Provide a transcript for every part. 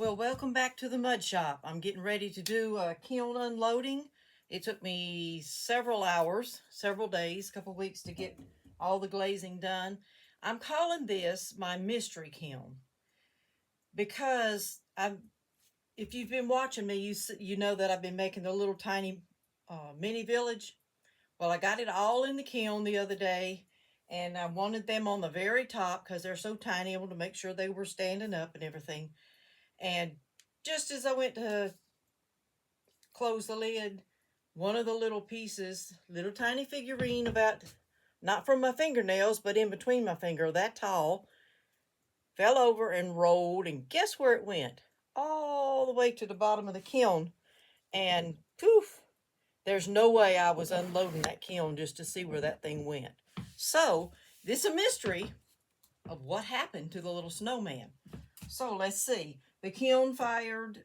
Well, welcome back to the mud shop. I'm getting ready to do a kiln unloading. It took me several hours, several days, a couple weeks to get all the glazing done. I'm calling this my mystery kiln because if you've been watching me, you know that I've been making the little tiny mini village. Well, I got it all in the kiln the other day, and I wanted them on the very top because they're so tiny. I wanted to make sure they were standing up and everything. And just as I went to close the lid, one of the little pieces, little tiny figurine about, not from my fingernails, but in between my finger, that tall, fell over and rolled. And guess where it went? All the way to the bottom of the kiln. And poof, there's no way I was unloading that kiln just to see where that thing went. So, this is a mystery of what happened to the little snowman. So, let's see. The kiln fired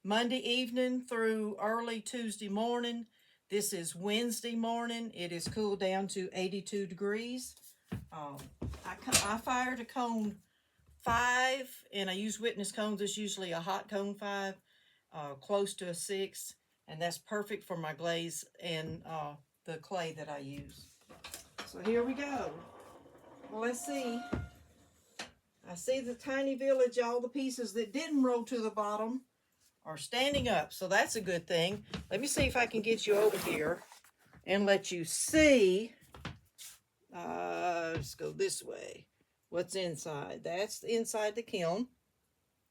Monday evening through early Tuesday morning. This is Wednesday morning. It is cooled down to 82 degrees. I fired a cone 5, and I use witness cones. It's usually a hot cone 5, close to a 6, and that's perfect for my glaze and the clay that I use. So here we go. Well, let's see. I see the tiny village, all the pieces that didn't roll to the bottom are standing up, so that's a good thing. Let me see if I can get you over here and let you see. Let's go this way. What's inside? That's inside the kiln.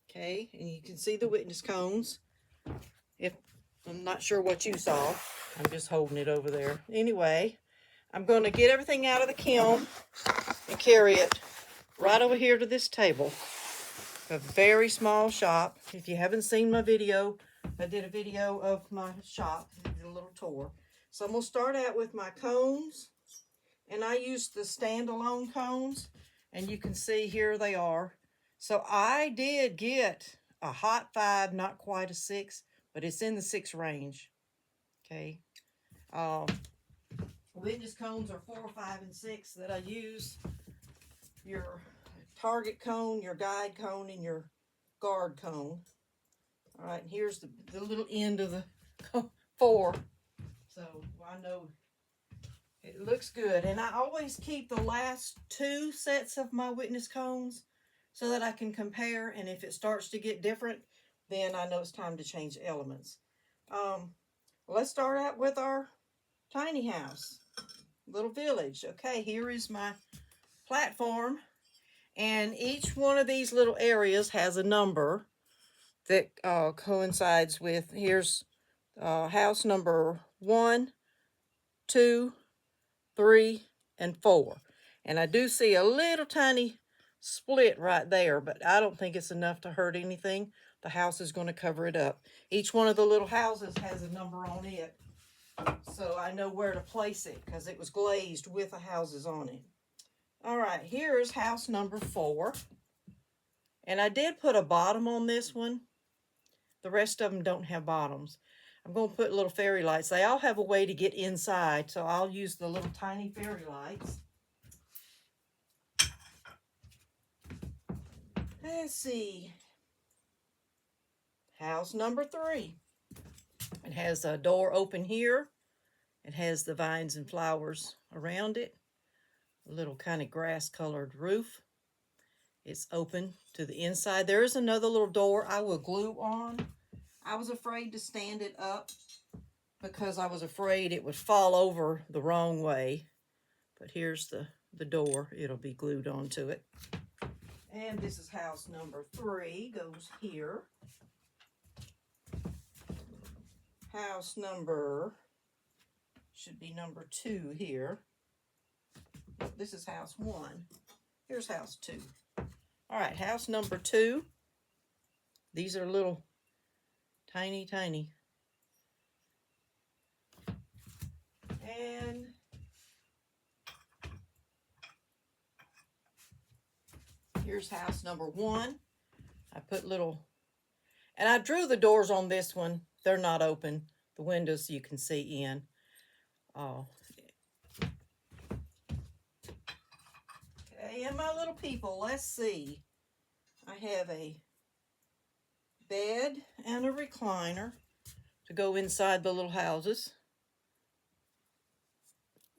Okay, and you can see the witness cones. If I'm not sure what you saw, I'm just holding it over there. Anyway, I'm going to get everything out of the kiln and carry it right over here to this table. A very small shop. If you haven't seen my video, I did a video of my shop, did a little tour. So I'm going to start out with my cones, and I used the standalone cones, and you can see here they are. So I did get a hot 5, not quite a 6, but it's in the 6 range. Okay. Witness cones are 4, 5, and 6 that I use. Your target cone, your guide cone, and your guard cone. All right, and here's the little end of the 4. So I know it looks good. And I always keep the last 2 sets of my witness cones so that I can compare. And if it starts to get different, then I know it's time to change elements. Let's start out with our tiny house, little village. Okay, here is my platform. And each one of these little areas has a number that coincides with, here's house number 1, 2, 3, and 4. And I do see a little tiny split right there, but I don't think it's enough to hurt anything. The house is going to cover it up. Each one of the little houses has a number on it, so I know where to place it because it was glazed with the houses on it. All right, here's house number 4. And I did put a bottom on this one. The rest of them don't have bottoms. I'm going to put little fairy lights. They all have a way to get inside, so I'll use the little tiny fairy lights. Let's see. House number 3. It has a door open here. It has the vines and flowers around it. A little kind of grass-colored roof. It's open to the inside. There is another little door I will glue on. I was afraid to stand it up because I was afraid it would fall over the wrong way. But here's the door. It'll be glued onto it. And this is house number 3. Goes here. House number, should be number 2 here. This is house 1. Here's house 2. All right, house number 2. These are little tiny. And here's house number 1. I put little, and I drew the doors on this one. They're not open. The windows you can see in. Okay, and my little people, let's see. I have a bed and a recliner to go inside the little houses.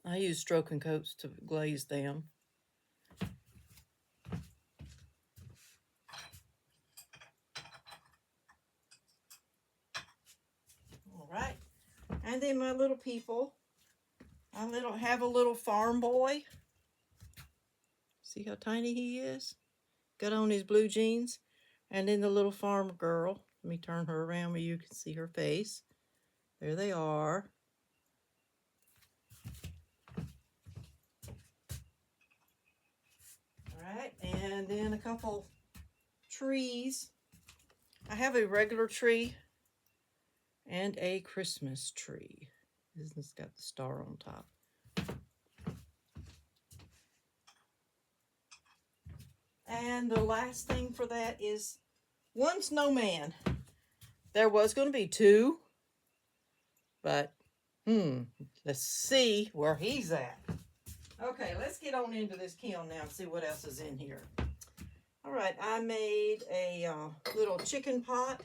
I use stroking coats to glaze them. All right. And then my little people. I have a little farm boy. See how tiny he is? Got on his blue jeans. And then the little farm girl. Let me turn her around where you can see her face. There they are. All right, and then a couple trees. I have a regular tree and a Christmas tree. It's got the star on top. And the last thing for that is one snowman. There was going to be two, but let's see where he's at. Okay, let's get on into this kiln now and see what else is in here. All right, I made a little chicken pot.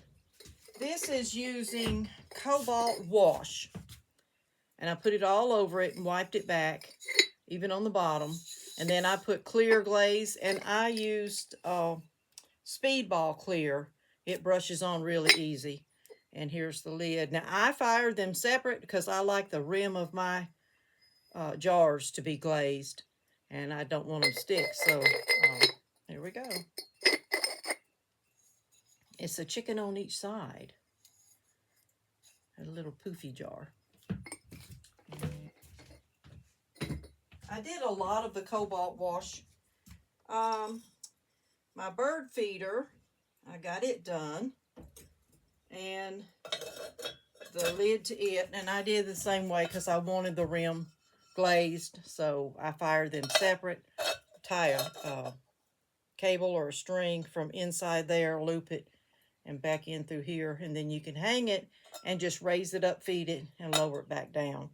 This is using cobalt wash. And I put it all over it and wiped it back, even on the bottom. And then I put clear glaze, and I used Speedball clear. It brushes on really easy. And here's the lid. Now, I fired them separate because I like the rim of my jars to be glazed. And I don't want them to stick. So, there we go. It's a chicken on each side. A little poofy jar. I did a lot of the cobalt wash. My bird feeder, I got it done. And the lid to it. And I did the same way because I wanted the rim glazed. So I fired them separate. Tie a cable or a string from inside there, loop it, and back in through here. And then you can hang it and just raise it up, feed it, and lower it back down.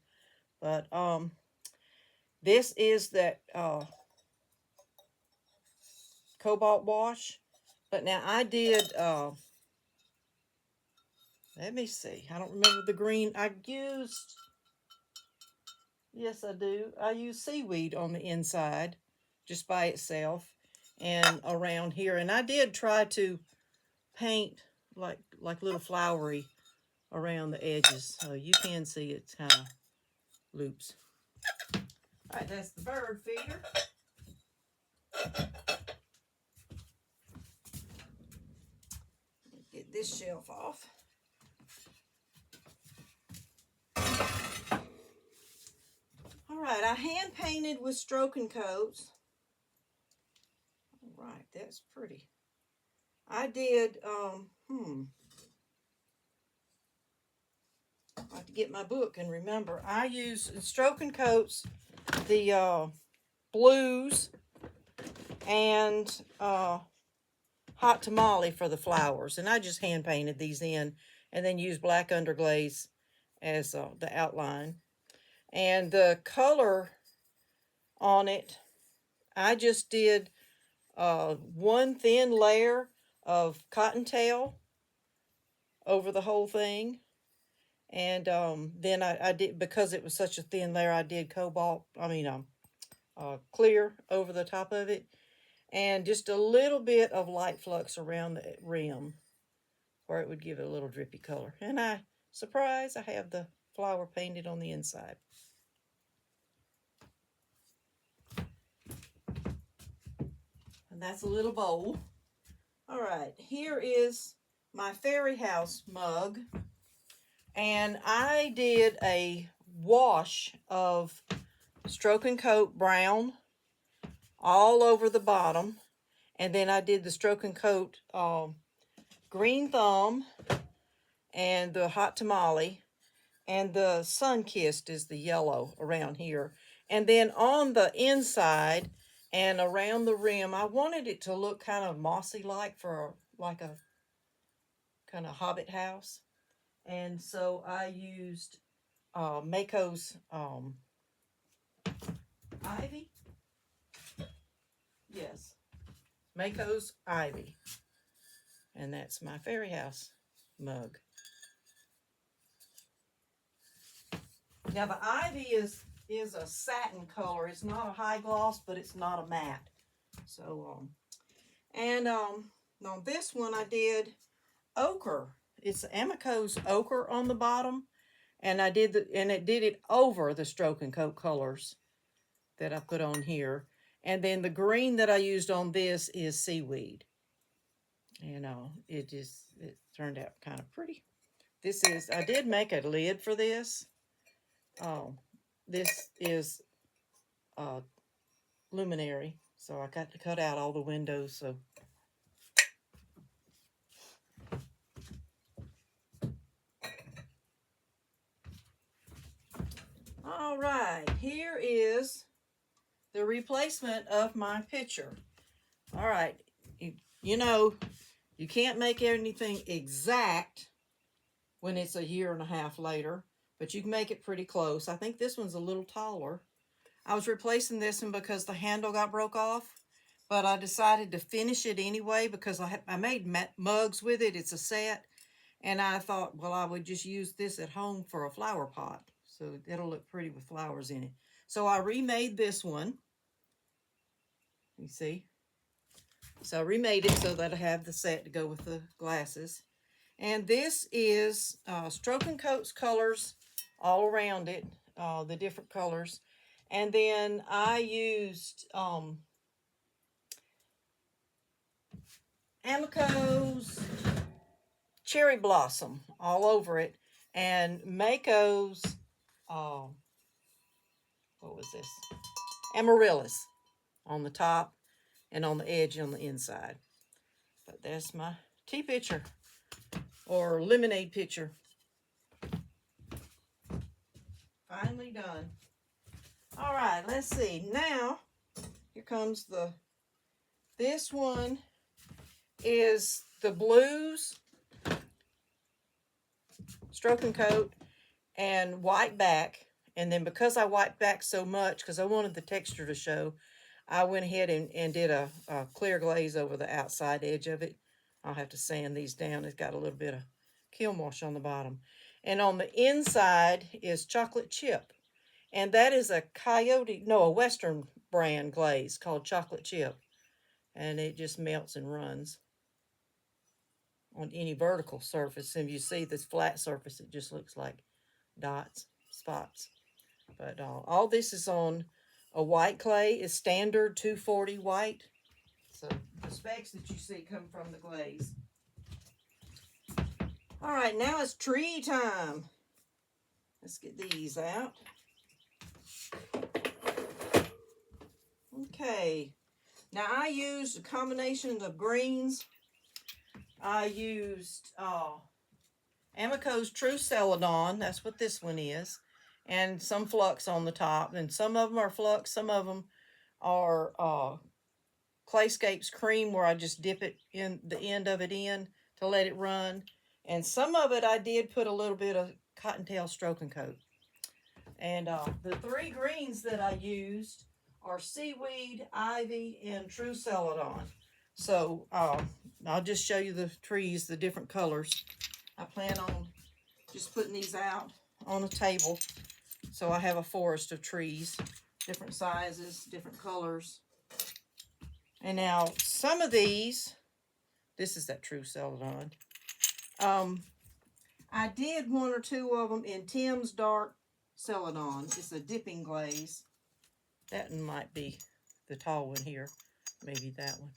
But this is that cobalt wash. But now I did, let me see. I don't remember the green. I used, yes I do. I used seaweed on the inside just by itself and around here. And I did try to paint like little flowery around the edges. So you can see it's kind of loops. All right, that's the bird feeder. Get this shelf off. All right, I hand painted with stroking coats. All right, that's pretty. I did, I have to get my book and remember. I used stroking coats, the blues, and hot tamale for the flowers. And I just hand painted these in and then used black underglaze as the outline. And the color on it, I just did one thin layer of cottontail over the whole thing. And then I did, because it was such a thin layer, I did clear over the top of it. And just a little bit of light flux around the rim where it would give it a little drippy color. And I have the flower painted on the inside. And that's a little bowl. All right, here is my fairy house mug. And I did a wash of stroking coat brown all over the bottom. And then I did the stroking coat green thumb and the hot tamale. And the sun-kissed is the yellow around here. And then on the inside and around the rim, I wanted it to look kind of mossy-like for like a kind of hobbit house. And so I used Mako's ivy. Yes, Mako's ivy. And that's my fairy house mug. Now the ivy is a satin color. It's not a high gloss, but it's not a matte. So on this one I did ochre. It's Amico's ochre on the bottom, and it did it over the Stroke and Coat colors that I put on here. And then the green that I used on this is seaweed. And it turned out kind of pretty. I did make a lid for this. This is luminary, so I got to cut out all the windows. So all right, here is the replacement of my picture. All right, you know, you can't make anything exact when it's a year and a half later, but you can make it pretty close. I think this one's a little taller. I was replacing this one because the handle got broke off, but I decided to finish it anyway because I made mugs with it. It's a set, and I thought, well, I would just use this at home for a flower pot, so it'll look pretty with flowers in it. So I remade this one. You see? So I remade it so that I have the set to go with the glasses. And this is Stroke and Coat's colors all around it, the different colors. And then I used Amico's Cherry Blossom all over it, and Mako's, what was this? Amaryllis on the top and on the edge on the inside. But that's my tea pitcher or lemonade pitcher. Finally done. All right, let's see. Now, here comes this one is the blues, Stroke and Coat, and white back. And then because I wiped back so much, because I wanted the texture to show, I went ahead and did a clear glaze over the outside edge of it. I'll have to sand these down. It's got a little bit of kiln wash on the bottom. And on the inside is chocolate chip. And that is a Western brand glaze called chocolate chip. And it just melts and runs on any vertical surface. And if you see this flat surface, it just looks like dots, spots. But all this is on a white clay. It's standard 240 white. So the specs that you see come from the glaze. All right, now it's tree time. Let's get these out. Okay, now I used a combination of greens. I used Amico's True Celadon. That's what this one is. And some flux on the top. And some of them are flux. Some of them are Clayscapes cream, where I just dip it in the end of it in to let it run. And some of it I did put a little bit of Cottontail Stroke and Coat. And the three greens that I used are seaweed, ivy, and True Celadon. So I'll just show you the trees, the different colors. I plan on just putting these out on a table. So I have a forest of trees, different sizes, different colors. And now some of these, this is that True Celadon. I did one or two of them in Tim's Dark Celadon. It's a dipping glaze. That one might be the tall one here. Maybe that one.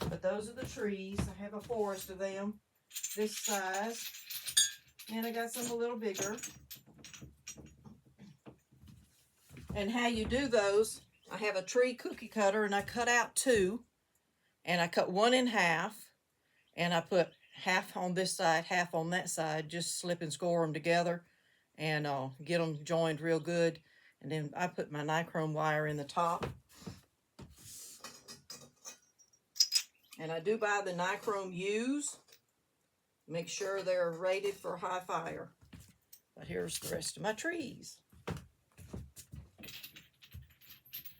But those are the trees. I have a forest of them this size. And I got some a little bigger. And how you do those, I have a tree cookie cutter, and I cut out two. And I cut one in half. And I put half on this side, half on that side. Just slip and score them together. And get them joined real good. And then I put my nichrome wire in the top. And I do buy the nichrome U's. Make sure they're rated for high fire. But here's the rest of my trees.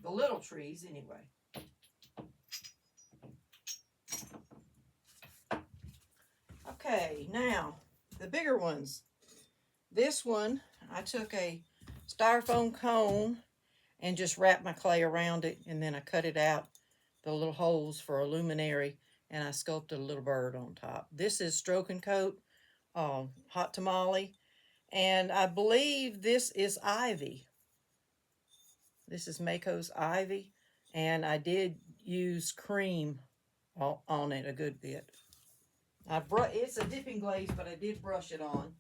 The little trees, anyway. Okay, now the bigger ones. This one, I took a styrofoam cone and just wrapped my clay around it, and then I cut it out, the little holes for a luminary, and I sculpted a little bird on top. This is Stroke and Coat hot tamale, and I believe this is ivy. This is Mako's ivy, and I did use cream on it a good bit. It's a dipping glaze, but I did brush it on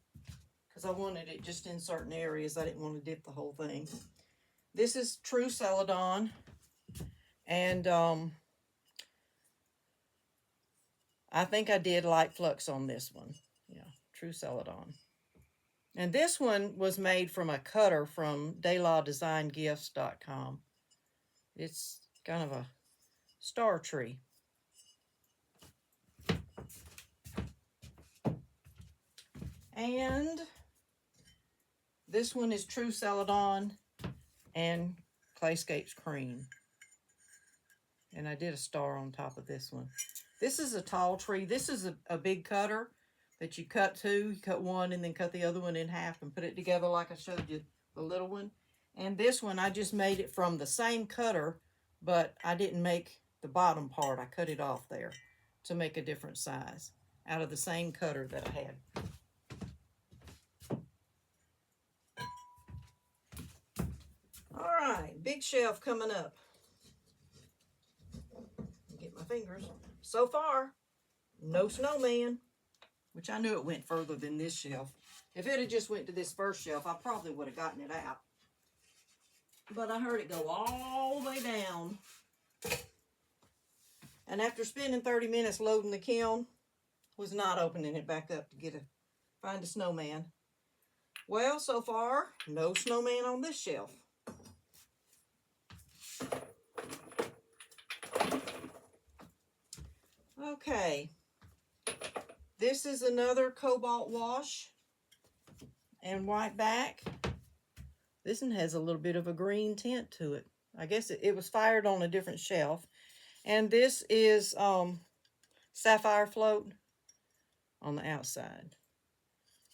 because I wanted it just in certain areas. I didn't want to dip the whole thing. This is True Celadon, and I think I did light flux on this one. Yeah, True Celadon. And this one was made from a cutter from DeLawDesignGifts.com. It's kind of a star tree. And this one is True Celadon and Clayscapes Cream. And I did a star on top of this one. This is a tall tree. This is a big cutter that you cut two. You cut one and then cut the other one in half and put it together like I showed you the little one. And this one, I just made it from the same cutter, but I didn't make the bottom part. I cut it off there to make a different size out of the same cutter that I had. All right, big shelf coming up. Get my fingers. So far, no snowman, which I knew it went further than this shelf. If it had just went to this first shelf, I probably would have gotten it out. But I heard it go all the way down. And after spending 30 minutes loading the kiln, was not opening it back up to find a snowman. Well, so far, no snowman on this shelf. Okay, this is another cobalt wash and white back. This one has a little bit of a green tint to it. I guess it was fired on a different shelf. And this is sapphire float on the outside.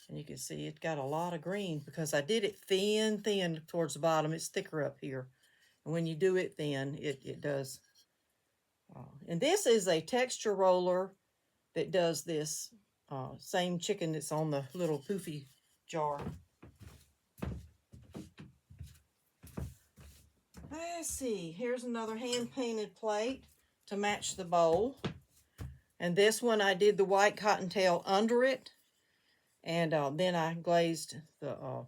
And you can see it got a lot of green because I did it thin towards the bottom. It's thicker up here. And when you do it thin, it does. And this is a texture roller that does this same chicken that's on the little poofy jar. Let's see, here's another hand-painted plate to match the bowl. And this one I did the white cottontail under it. And then I glazed I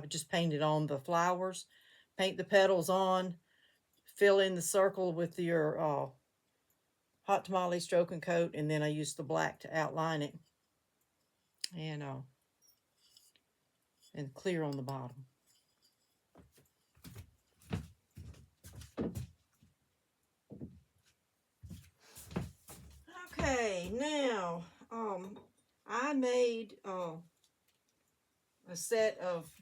just painted on the flowers. Paint the petals on. Fill in the circle with your hot tamale Stroke and Coat, and then I used the black to outline it, and clear on the bottom. Okay, now I made a set of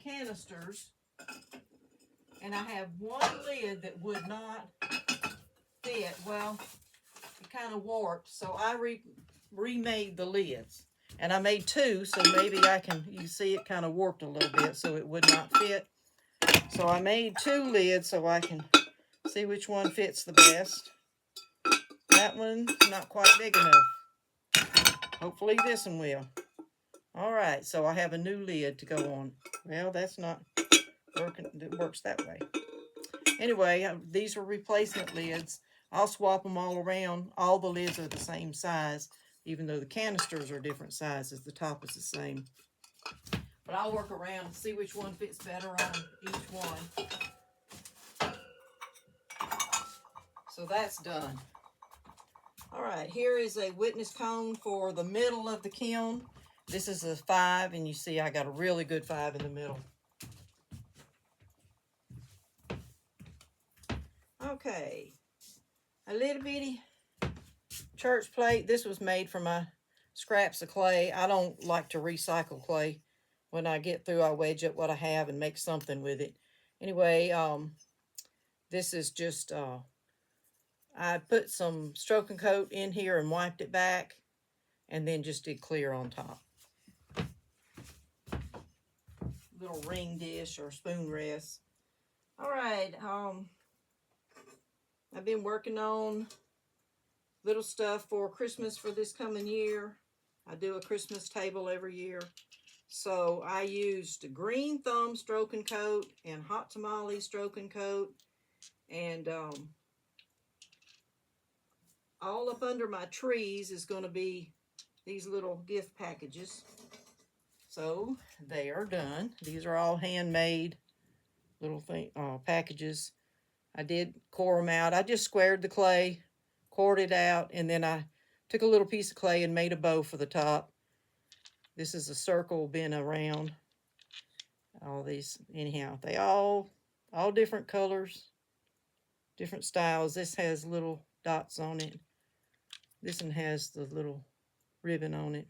canisters. And I have one lid that would not fit. Well, it kind of warped, so I remade the lids. And I made two, so maybe you see it kind of warped a little bit, so it would not fit. So I made two lids so I can see which one fits the best. That one's not quite big enough. Hopefully this one will. All right, so I have a new lid to go on. Well, that's not working. It works that way. Anyway, these are replacement lids. I'll swap them all around. All the lids are the same size, even though the canisters are different sizes. The top is the same. But I'll work around and see which one fits better on each one. So that's done. All right, here is a witness cone for the middle of the kiln. This is a 5, and you see I got a really good 5 in the middle. Okay, a little bitty church plate. This was made from my scraps of clay. I don't like to recycle clay. When I get through, I wedge up what I have and make something with it. Anyway, this is just, I put some stroke and coat in here and wiped it back, and then just did clear on top. Little ring dish or spoon rest. All right, I've been working on little stuff for Christmas for this coming year. I do a Christmas table every year. So I used green thumb stroke and coat and hot tamale stroke and coat, and all up under my trees is going to be these little gift packages. So they are done. These are all handmade little packages. I did core them out. I just squared the clay, cored it out, and then I took a little piece of clay and made a bow for the top. This is a circle bent around. All these, anyhow, they all different colors, different styles. This has little dots on it. This one has the little ribbon on it.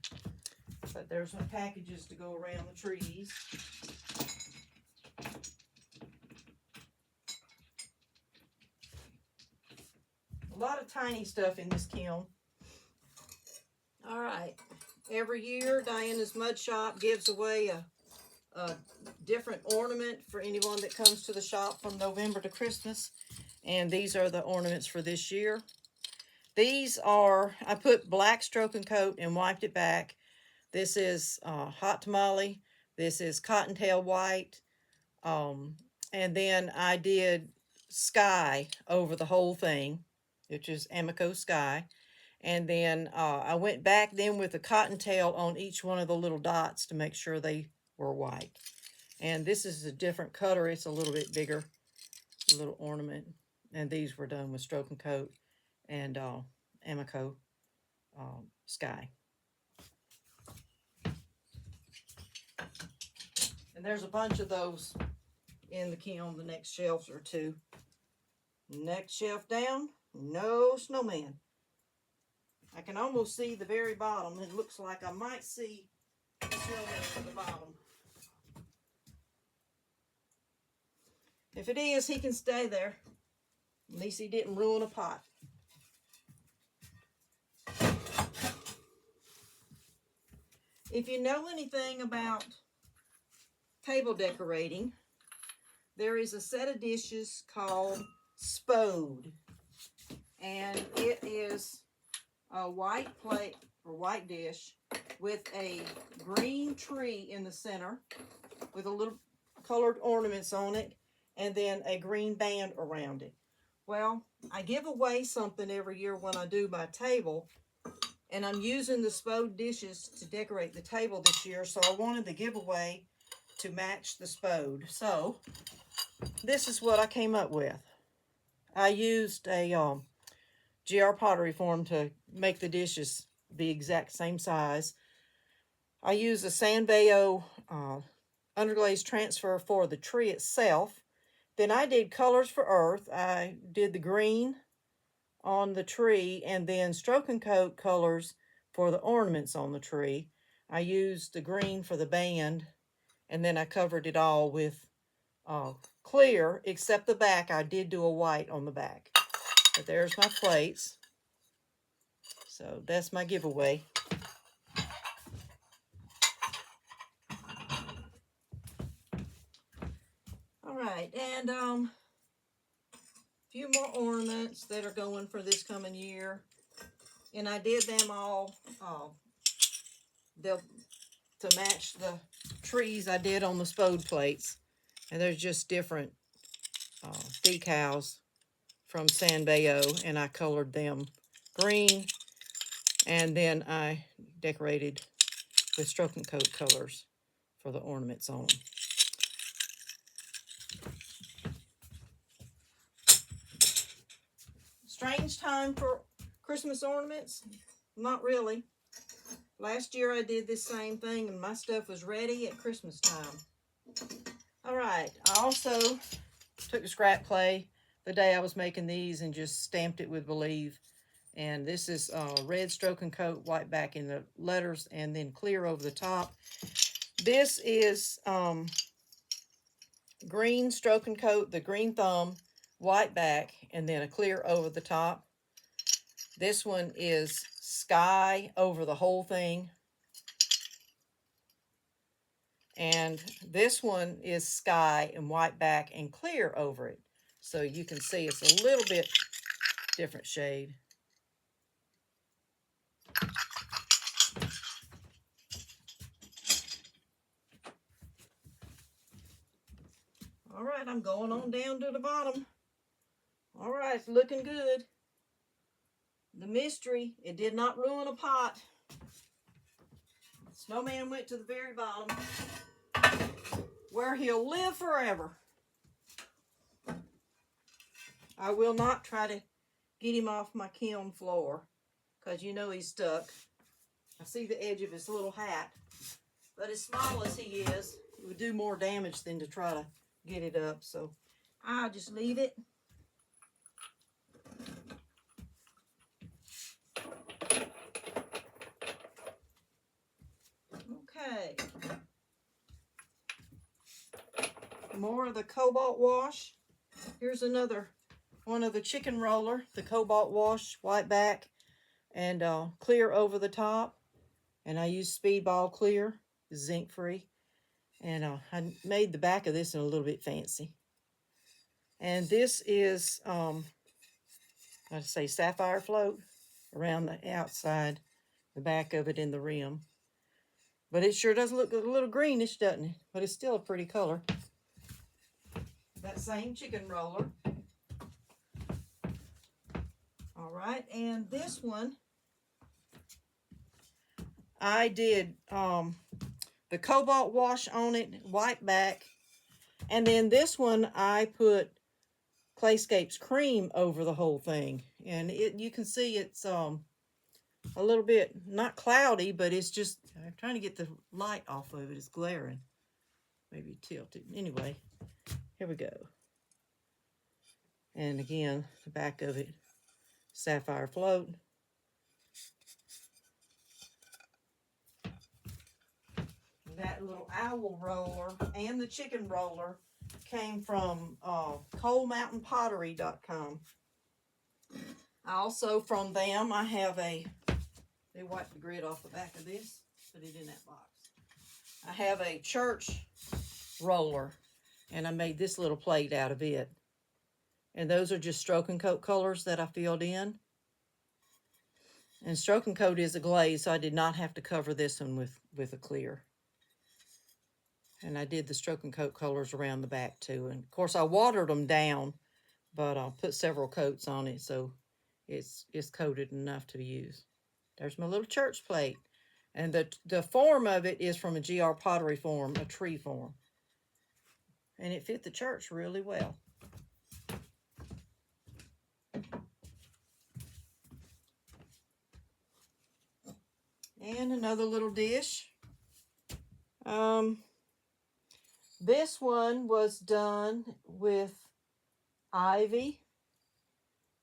But there's some packages to go around the trees. A lot of tiny stuff in this kiln. All right. Every year, Dianna's Mud Shop gives away a different ornament for anyone that comes to the shop from November to Christmas. And these are the ornaments for this year. These are, I put black stroke and coat and wiped it back. This is hot tamale. This is cottontail white. And then I did sky over the whole thing, which is Amico sky. And then I went back then with the cottontail on each one of the little dots to make sure they were white. And this is a different color. It's a little bit bigger, little ornament. And these were done with stroke and coat and Amico sky. And there's a bunch of those in the kiln, the next shelves or two. Next shelf down, no snowman. I can almost see the very bottom. It looks like I might see the snowman at the bottom. If it is, he can stay there. At least he didn't ruin a pot. If you know anything about table decorating, there is a set of dishes called spode. And it is a white plate or white dish with a green tree in the center with a little colored ornaments on it and then a green band around it. Well, I give away something every year when I do my table, and I'm using the spode dishes to decorate the table this year, so I wanted the giveaway to match the spode. So this is what I came up with. I used a GR pottery form to make the dishes the exact same size. I used a Sanbeo underglaze transfer for the tree itself. Then I did colors for earth. I did the green on the tree and then stroke and coat colors for the ornaments on the tree. I used the green for the band, and then I covered it all with clear, except the back. I did do a white on the back. But there's my plates. So that's my giveaway. All right, and a few more ornaments that are going for this coming year. And I did them all to match the trees I did on the spode plates. And there's just different decals from Sanbeo, and I colored them green. And then I decorated with stroke and coat colors for the ornaments on them. Strange time for Christmas ornaments? Not really. Last year I did this same thing and my stuff was ready at Christmas time. All right, I also took the scrap clay the day I was making these and just stamped it with Believe. And this is red stroke and coat, white back in the letters, and then clear over the top. This is green stroke and coat, the green thumb, white back, and then a clear over the top. This one is sky over the whole thing. And this one is sky and white back and clear over it. So you can see it's a little bit different shade. All right, I'm going on down to the bottom. All right, it's looking good. The mystery, it did not ruin a pot. Snowman went to the very bottom, where he'll live forever. I will not try to get him off my kiln floor, because you know he's stuck. I see the edge of his little hat. But as small as he is, it would do more damage than to try to get it up. So I'll just leave it. Okay. More of the cobalt wash. Here's another one of the chicken roller, the cobalt wash, white back, and clear over the top. And I use Speedball Clear, zinc free. And I made the back of this in a little bit fancy. And this is, I'd say sapphire float around the outside, the back of it in the rim. But it sure does look a little greenish, doesn't it? But it's still a pretty color. That same chicken roller. All right, and this one, I did the cobalt wash on it, white back. And then this one, I put Clayscapes cream over the whole thing. And you can see it's a little bit, not cloudy, but it's just, I'm trying to get the light off of it. It's glaring. Maybe tilt it. Anyway, here we go. And again, the back of it, sapphire float. That little owl roller and the chicken roller came from coalmountainpottery.com. Also from them, I have they wiped the grid off the back of this, put it in that box. I have a church roller, and I made this little plate out of it. And those are just stroke and coat colors that I filled in. And stroke and coat is a glaze, so I did not have to cover this one with a clear. And I did the stroke and coat colors around the back too. And of course I watered them down, but I'll put several coats on it so it's coated enough to use. There's my little church plate. And the form of it is from a GR pottery form, a tree form. And it fit the church really well. And another little dish. This one was done with ivy.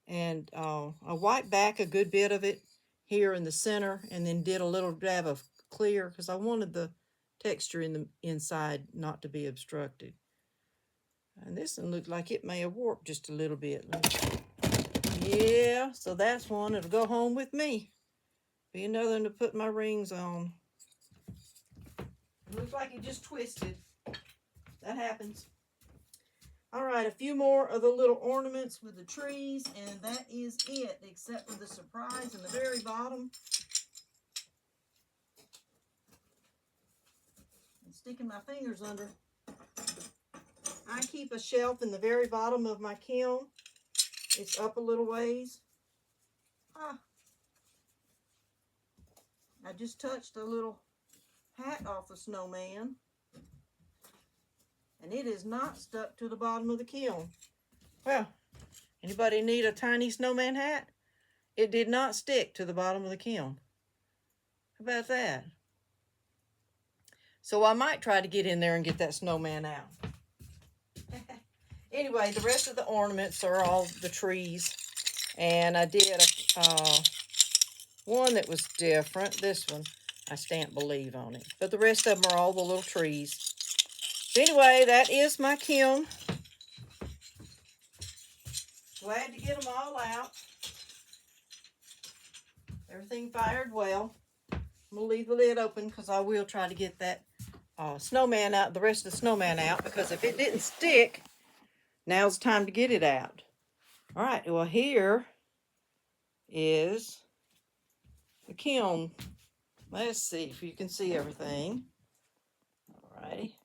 And I wiped back a good bit of it here in the center, and then did a little dab of clear because I wanted the texture in the inside not to be obstructed. And this one looked like it may have warped just a little bit. Yeah, so that's one that'll go home with me. Be another one to put my rings on. It looks like it just twisted. That happens. All right, a few more of the little ornaments with the trees, and that is it, except for the surprise in the very bottom. I'm sticking my fingers under. I keep a shelf in the very bottom of my kiln. It's up a little ways. I just touched a little hat off the snowman. And it is not stuck to the bottom of the kiln. Well, anybody need a tiny snowman hat? It did not stick to the bottom of the kiln. How about that? So I might try to get in there and get that snowman out. Anyway, the rest of the ornaments are all the trees. And I did one that was different. This one, I stamped Believe on it. But the rest of them are all the little trees. Anyway, that is my kiln. Glad to get them all out. Everything fired well. I'm going to leave the lid open because I will try to get that snowman out, the rest of the snowman out, because if it didn't stick, now's the time to get it out. All right, well, here is the kiln. Let's see if you can see everything. All righty.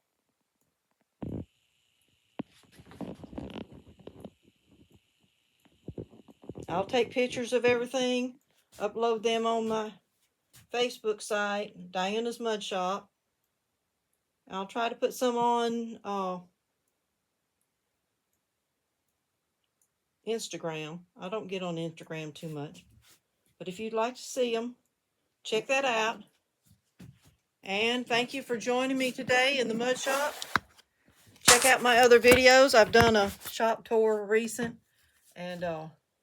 I'll take pictures of everything, upload them on my Facebook site, Dianna's Mud Shop. I'll try to put some on Instagram. I don't get on Instagram too much. But if you'd like to see them, check that out. And thank you for joining me today in the mud shop. Check out my other videos. I've done a shop tour recent. And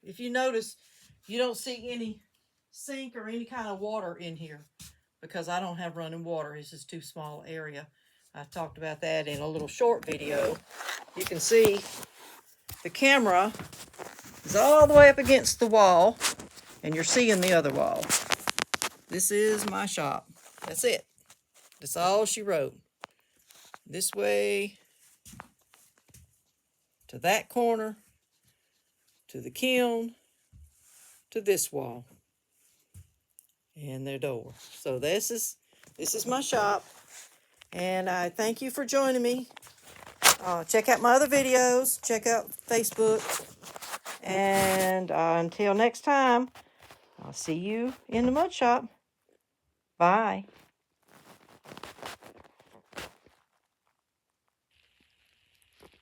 if you notice, you don't see any sink or any kind of water in here because I don't have running water. It's just too small area. I talked about that in a little short video. You can see the camera is all the way up against the wall, and you're seeing the other wall. This is my shop. That's it. That's all she wrote. This way to that corner, to the kiln, to this wall, and their door. So this is my shop, and I thank you for joining me. Check out my other videos. Check out Facebook, and until next time, I'll see you in the mud shop. Bye.